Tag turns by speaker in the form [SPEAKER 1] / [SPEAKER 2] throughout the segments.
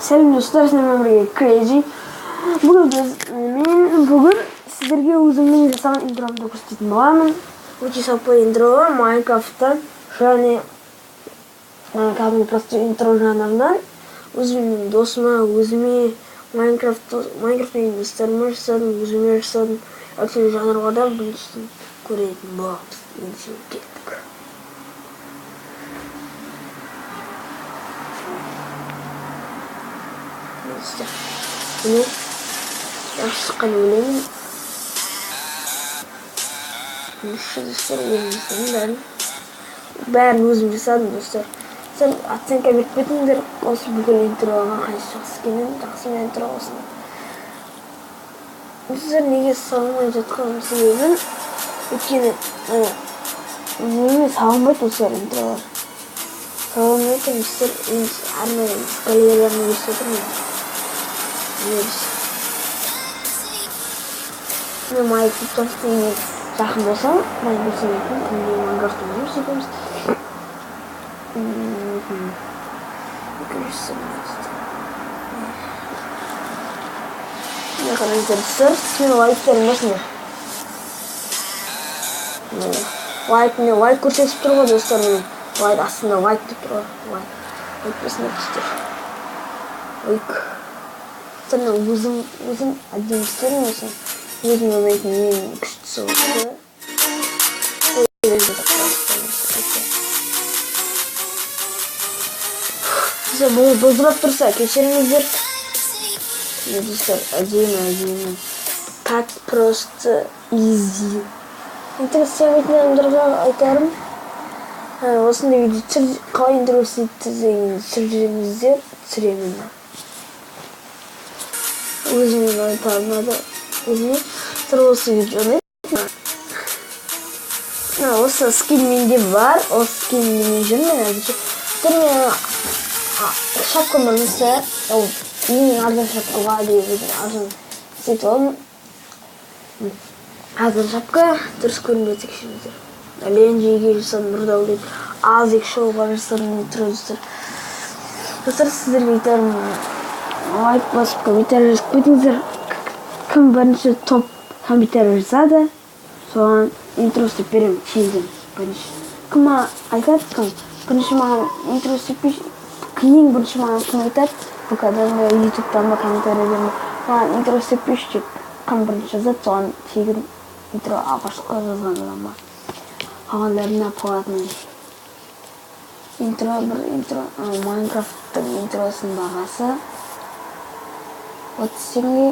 [SPEAKER 1] Selam dostlar, sen birlikte Crazy. Bugün sizlerge өзімнің жасаған интромды көрсететін боламын. Өте сапалы интро Майнкрафттан. Және кәдімгі просто интро жанрынан өзімнің досыма, өзіме Майнкрафттың достарыма жасадым, өзіме жасадым. Әртүрлі жанрлардан біріншісін көретін боламыз. Ендеше кеттік. Bunu yaxshi o'ylayman. Shu dostlar o'zimizdan bärini o'zim jasadim dostlar. Sen oценка beribdinglar, o'sha bugun introga qaysi chiqsini, yaxshi intro olsin. Sizlar nega salmay жатқан sebebim өйткені мені салмайды достар интро. Салмайды достар, арнайы галереяны көрсетемін. Мен Майнкрафттан жақын болсам, Майнкрафттан күнде Майнкрафттан жұмыс етеміз. Мен қараңыздар достар, мен лайктерім басында. Лайк көрсетіп тұр ғой достар, мен лайк астында лайк деп тұр ғой. Лайк басында достар. Лайк. Sonra uzun addım isterim olsun. Uzun olmayı neyin küçüksü olsun. Size bunu bozulup dursa geçirinizdir. Dostlar acıyım. Как просто easy. Интересно айтарым. Осындай видео қалай интернет түсіргеніңіздер түсіремін. Өзімнің айтарымда өзіме осы видеоны осы скин менде бар, осы скин мен жүрмін әзірше. Мен шапкам болмаса, ең арзан шапкаға деп арзан сөйтіп алдым. Арзан шапка дұрыс көрінбеді кішіміздер. Ленжеге жасадым, бұрдау деп аз екі шоуға жасадым, тұрғыздар. Достар, сіздерге айтарым. Лайк басып, комментарий жазып кетіңіздер. Кім бірінші топ комментарий жасады, соған интро істеп беремін, чейден бірінші. Кім айтады, кім бірінші маған интро істеп кейін бірінші маған кім айтады, бұқадан ютубтан ба комментарийден ба маған интро істеп берші деп кім бірінші жазады, соған тегін интро алғашқы жазған адам ба. Қалғандарына болатын интро Майнкрафттың интросының бағасы 30 теңге,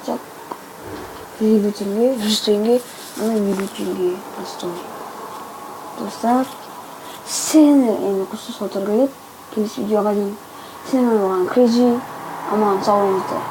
[SPEAKER 1] жоқ 50 теңге, 100 теңге, ана 50 теңге простой. Достар, сені енді құсыз отырып келеді. Келесі видеоға дейін. Сені болған Crazy, аман сау болыңыздар.